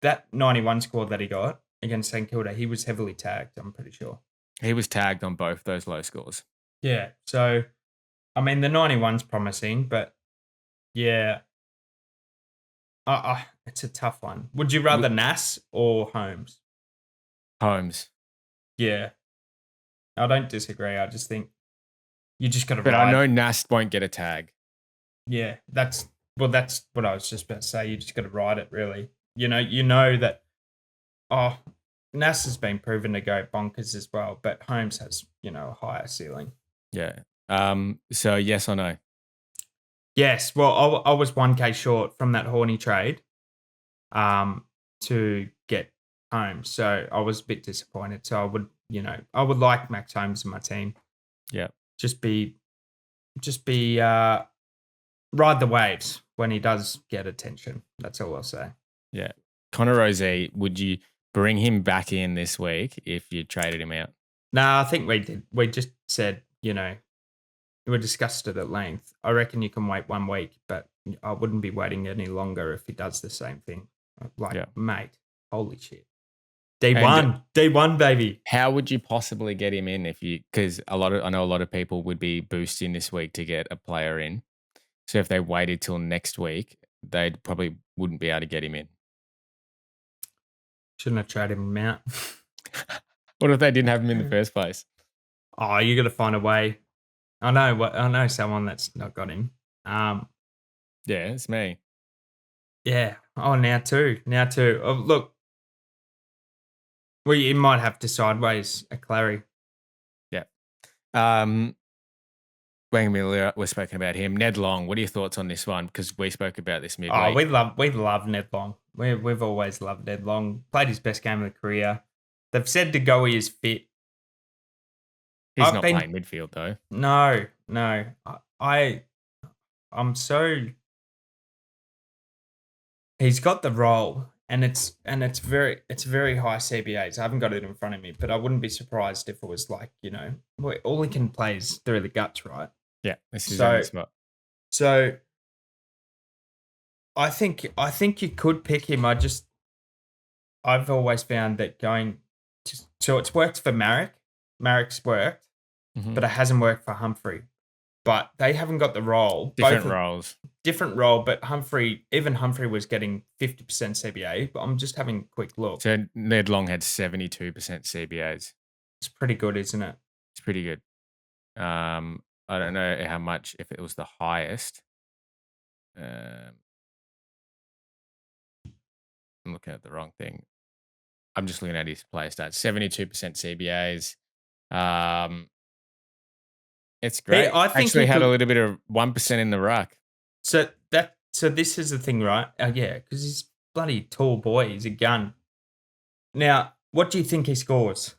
that 91 score that he got against St Kilda, he was heavily tagged. I'm pretty sure he was tagged on both those low scores. Yeah. So, I mean, the 91's promising, but yeah, it's a tough one. Would you rather Nass or Holmes? Holmes. Yeah, I don't disagree. I just think you just got to. But I know Nast won't get a tag. Yeah, that's what I was just about to say. You just got to ride it, really. You know that. Oh, Nass has been proven to go bonkers as well, but Holmes has a higher ceiling. Yeah. So yes or no? Yes. Well, I was 1K short from that Horny trade, to get Holmes, so I was a bit disappointed. So I would like Max Holmes in my team. Yeah. Just be ride the waves when he does get attention. That's all I'll say. Yeah. Connor Rozee, would you bring him back in this week if you traded him out? No, I think we did. We just said, we discussed it at length. I reckon you can wait 1 week, but I wouldn't be waiting any longer if he does the same thing. Mate, holy shit. D1, baby. How would you possibly get him in because I know a lot of people would be boosting this week to get a player in. So if they waited till next week, they probably wouldn't be able to get him in. Shouldn't have traded him out. What if they didn't have him in the first place? Oh, you got to find a way. I know someone that's not got him. Um, Yeah, it's me. yeah. Oh, now too. Oh, look, you might have to sideways a Clary. Yeah. Um, we're speaking about him. Ned Long, what are your thoughts on this one? Because we spoke about this Oh, midweek. we love Ned Long. We've always loved Ned Long. Played his best game of the career. They've said De Goey is fit. He's I've not been playing midfield though. no, no. I'm so he's got the role and it's very high CBAs. I haven't got it in front of me, but I wouldn't be surprised if it was like, all he can play is through the guts, right? Yeah, this is his only So spot. so I think you could pick him. I've always found that so it's worked for Marek. Marek's worked, Mhm. but it hasn't worked for Humphrey. But they haven't got the role. Different roles. Different role, but even Humphrey was getting 50% CBA. But I'm just having a quick look. So Ned Long had 72% CBAs. It's pretty good, isn't it? It's pretty good. I don't know how much, if it was the highest. Um, I'm looking at the wrong thing. I'm just looking at his player stats. 72% CBAs. It's great. I think Actually he had a could. little bit of 1% in the ruck. So this is the thing, right? Yeah, because he's a bloody tall boy. He's a gun. Now, what do you think he scores?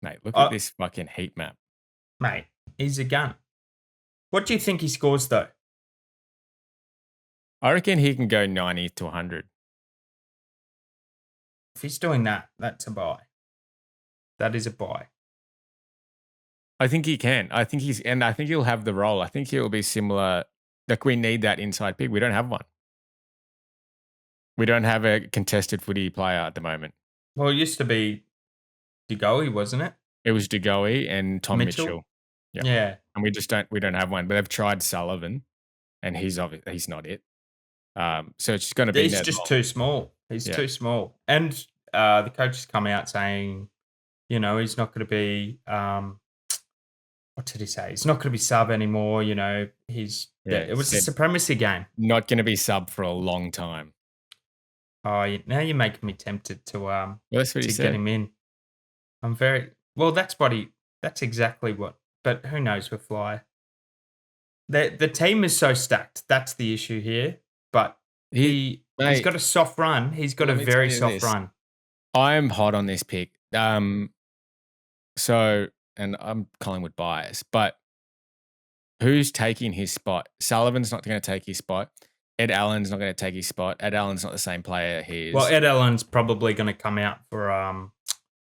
Mate, look at Uh, this fucking heat map. Mate, he's a gun. What do you think he scores though? I reckon he can go 90 to 100. If he's doing that, that's a buy. That is a buy. I think he can. I think he'll have the role. I think he'll be similar. Like, we need that inside pick. We don't have one. We don't have a contested footy player at the moment. Well, it used to be De Goey, wasn't it? It was De Goey and Tom Mitchell. Yeah. Yeah. And we don't have one. But they've tried Sullivan, and he's not it. So it's just going to be He's Ned just Long. too small. He's Yeah. too small. And the coach has come out saying, he's not going to be, what did he say? He's not going to be sub anymore. It was a Said supremacy game. not going to be sub for a long time. Oh, now you're making me tempted to Well, that's what he get said. him in. I'm very well. That's exactly what. But who knows with Fly? The team is so stacked. That's the issue here. But he's got a soft run. He's got a let me tell very you soft this. run. I'm hot on this pick. So, and I'm Collingwood bias, but who's taking his spot? Sullivan's not going to take his spot. Ed Allen's not going to take his spot. Ed Allen's not the same player he is. Well, Ed Allen's probably going to come out for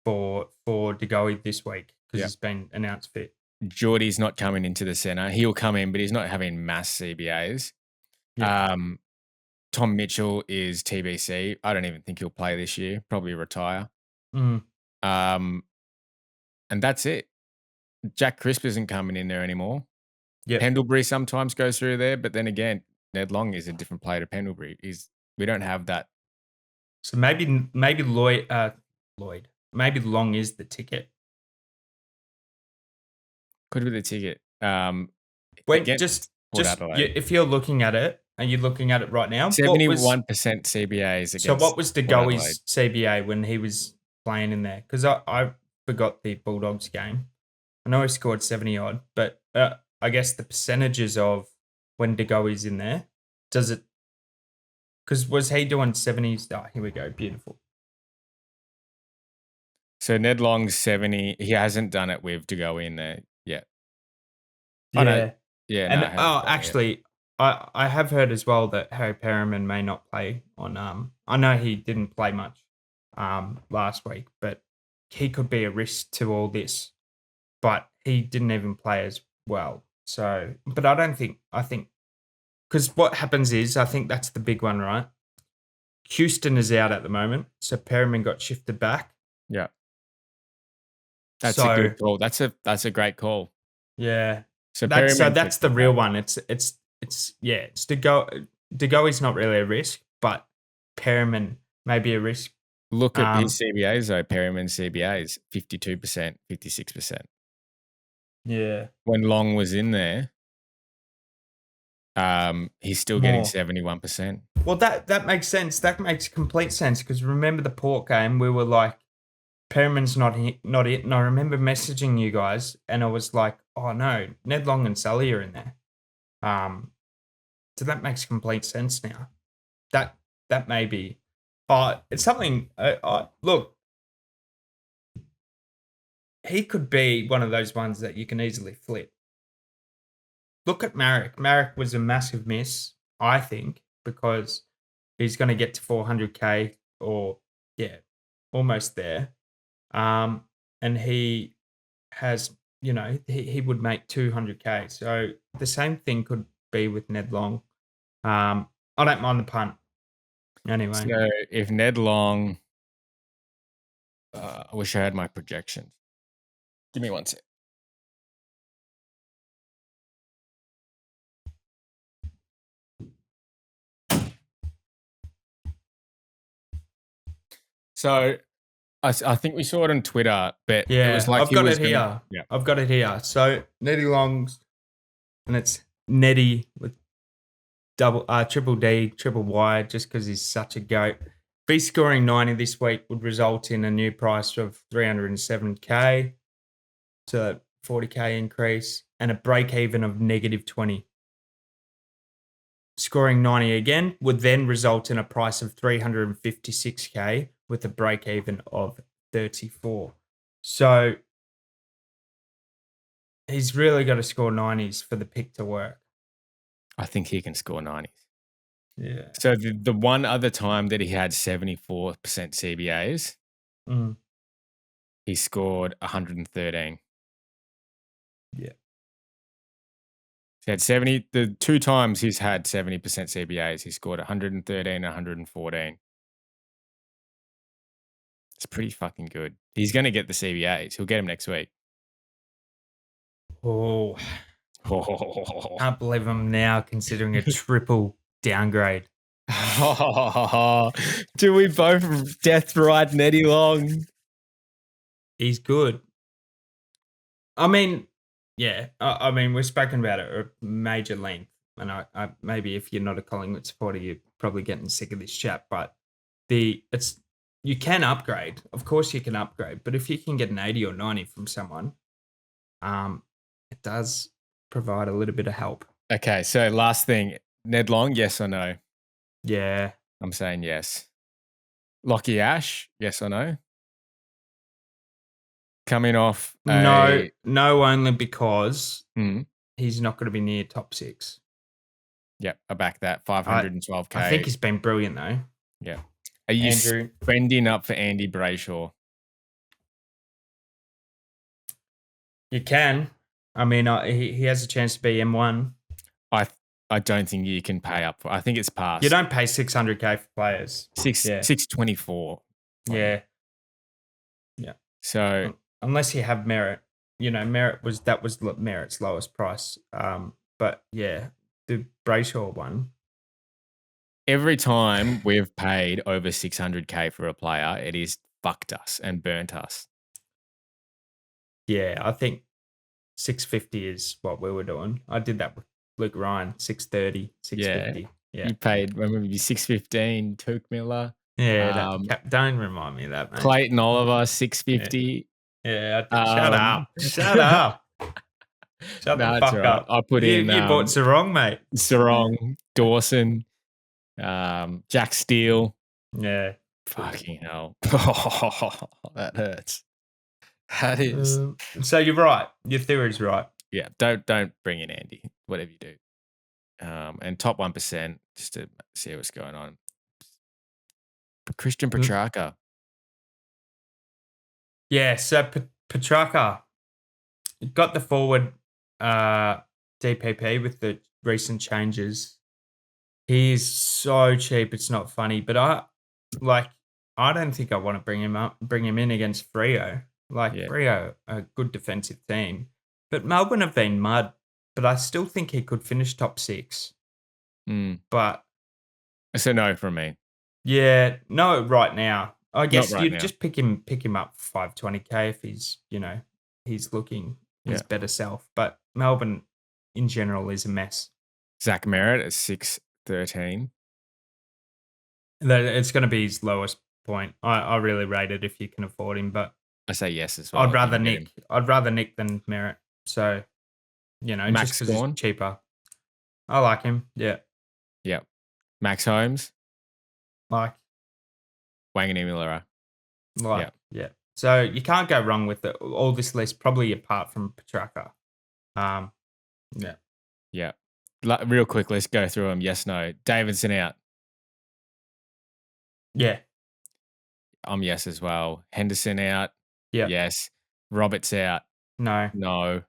De Goey this week because he's been announced fit. Geordie's not coming into the center. He'll come in, but he's not having mass CBAs. Yeah. Tom Mitchell is TBC. I don't even think he'll play this year. Probably retire. Mm. And that's it. Jack Crisp isn't coming in there anymore. Yeah. Pendlebury sometimes goes through there, but then again, Ned Long is a different player to Pendlebury. We don't have that. So maybe Lloyd. Maybe Long is the ticket. Could be the ticket. If you're looking at it, and you're looking at it right now, 71% CBAs against. So what was De Port Adelaide. Goey's CBA when he was playing in there? Because I forgot the Bulldogs game. I know he scored 70 odd, but I guess the percentages of when De Goey's in there, does it? Because was he doing 70s? Oh, here we go. Beautiful. So Ned Long's 70. He hasn't done it with De Goey in there yet. Yeah. Oh, no. Yeah. And no, actually, I have heard as well that Harry Perriman may not play on. I know he didn't play much last week, but he could be a risk to all this. But he didn't even play as well. So, but I think because what happens is, I think that's the big one, right? Houston is out at the moment, so Perriman got shifted back. Yeah, that's a good call. That's a great call. Yeah, so that's the real one. It's De Goey's not really a risk, but Perriman may be a risk Look at his CBAs though, Perryman's CBAs, 52%, 56%. Yeah. When Long was in there, he's still getting More. 71%. Well, that makes sense. That makes complete sense because remember the Port game, we were like, Perriman's not it. And I remember messaging you guys, and I was like, oh no, Ned Long and Sully are in there. So that makes complete sense now. That may be. It's something. Look, he could be one of those ones that you can easily flip. Look at Marek. Marek was a massive miss, I think, because he's going to get to 400k or almost there. And he has, he would make 200k. So the same thing could be with Ned Long. I don't mind the punt. Anyway, So if Ned Long, I wish I had my projections. Give me one sec. So I think we saw it on Twitter, but it was like I've got it here. Yeah. I've got it here. So Netty Long's, and it's Netty with triple D, triple Y, just because he's such a goat. If he's scoring 90 this week, would result in a new price of 307k, so 40k increase, and a break even of -20. Scoring 90 again would then result in a price of 356k with a break even of 34. So he's really got to score 90s for the pick to work. I think he can score 90s. Yeah. So the one other time that he had 74% CBAs, he scored 113. Yeah. He had 70. The two times he's had 70% CBAs, he scored 113, 114. It's pretty fucking good. He's going to get the CBAs. He'll get him next week. Oh, can't believe I'm now considering a triple downgrade. Do we both death ride Netty Long? He's good. I mean, yeah. I mean, we've spoken about it at major length, and I maybe if you're not a Collingwood supporter, you're probably getting sick of this chat. But you can upgrade. Of course, you can upgrade. But if you can get an 80 or 90 from someone, it does provide a little bit of help. Okay, so last thing, Ned Long, yes or no? Yeah. I'm saying yes. Lockie Ash, yes or no? Coming off No, only because Mm. he's not going to be near top 6. Yep, I back that. 512k. I think he's been brilliant though. Yeah. Are you Andrew spending up for Andy Brayshaw? You can. I mean, he has a chance to be M1. I don't think you can pay up for. I think it's past. You don't pay 600k for players. 624. Yeah. So unless you have merit, merit was Merit's lowest price. But yeah, the Brayshaw one. Every time we've paid over 600k for a player, it is fucked us and burnt us. Yeah, I think 650 is what we were doing. I did that with Luke Ryan, 630, 650. Yeah. You paid, remember, 615, Took Miller. Yeah, don't remind me of that, mate. Clayton Oliver, 650. Yeah, shut up. Shut up. Shut the fuck up. I put in... You bought Sarong, mate. Sarong, Dawson, Jack Steele. Yeah. Fucking hell. That hurts. That is. So you're right. Your theory's right. Yeah, don't bring in Andy, whatever you do. And top 1%, just to see what's going on. Christian Petrarca. Yeah, so Petrarca got the forward DPP with the recent changes. He's so cheap, it's not funny. But I don't think I want to bring him in against Freo. Freo, a good defensive team. But Melbourne have been mud. But I still think he could finish top 6. But it's a no from me. Yeah, no, right now. I Not guess right you'd now. just pick him up for 520K if he's, he's looking his Yeah. better self. But Melbourne in general is a mess. Zach Merritt at 6'13". It's going to be his lowest point. I really rate it if you can afford him, but I say yes as well if you can get him. I'd rather Nick than Merritt. So, just Max because he's Gawn? cheaper. I like him. Yeah. Yep. Max Holmes? Like, Wanganimulera? Yep. yeah. So you can't go wrong with all this list, probably apart from Petrarca. Yeah. Yep. Real quick, let's go through them. Yes, no. Davidson out. Yeah. I'm yes as well. Henderson out. Yeah. Yes. Roberts out. No. No.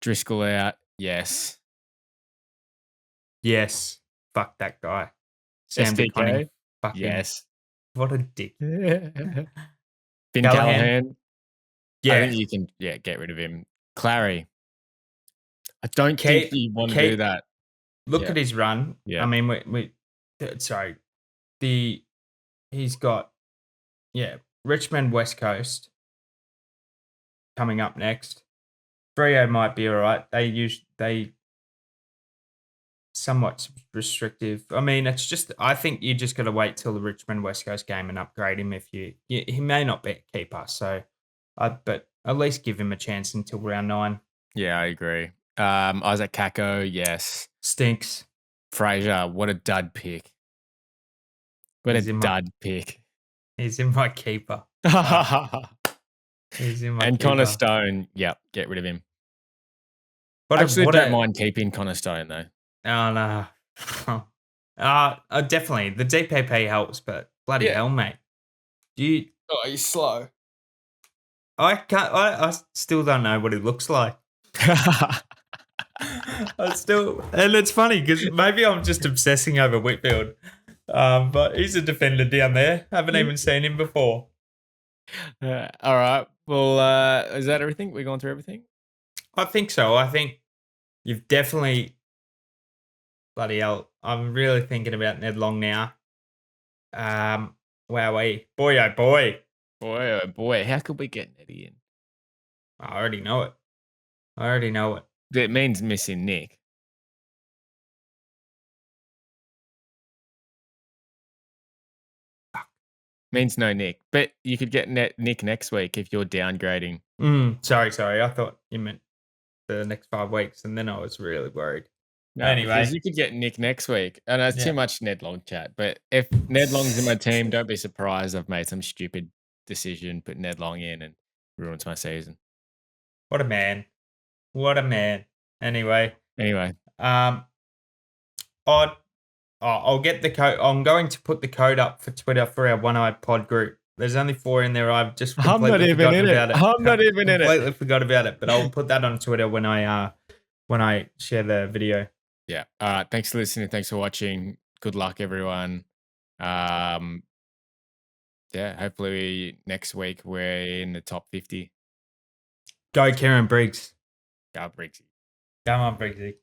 Driscoll out. Yes. Yes. Fuck that guy. Sam De Koning. SDK? Fucking Yes. what a dick. Finn Callahan. Callahan? I Yeah. think you can, get rid of him. Clary? I don't think Kate you want to do Kate that. look Yeah. at his run. Yeah. I mean sorry. He's got Richmond West Coast coming up next. Freo might be all right. They somewhat restrictive. I mean, it's just I think you just got to wait till the Richmond West Coast game and upgrade him if he may not be a keeper. So, but at least give him a chance until round 9. Yeah, I agree. Isaac Kako, yes. Stinks. Fraser, what a dud pick. What a dud pick. He's in my keeper. He's in my And keeper. Connor Stone, yep, get rid of him. What Actually, don't mind keeping Connor Stone though. Oh no. Definitely the DPP helps, but bloody hell, mate. Oh, he's slow. I can't. I still don't know what he looks like. And it's funny because maybe I'm just obsessing over Whitfield. But he's a defender down there. Haven't even seen him before. All right. Well, is that everything? We've gone through everything? I think so. I think you've definitely bloody hell. I'm really thinking about Ned Long now. Wowee. Boy, oh boy. Boy, oh boy. How could we get Netty in? I already know it. It means missing Nick. Means no Nick. But you could get Nick next week if you're downgrading. Sorry. I thought you meant the next 5 weeks, and then I was really worried. No, Anyway. because you could get Nick next week. And it's too much Ned Long chat. But if Ned Long's in my team, don't be surprised I've made some stupid decision, put Ned Long in, and ruins my season. What a man. Anyway. I'll get the code. I'm going to put the code up for Twitter for our one-eyed pod group. There's only 4 in there. I've just completely forgotten about it. I'm not even in it. Completely forgot about it, but I'll put that on Twitter when I share the video. Yeah. All right. Thanks for listening. Thanks for watching. Good luck, everyone. Hopefully next week we're in the top 50. Go, Kieran Briggs. Go, Briggsy. Come on, Briggsy.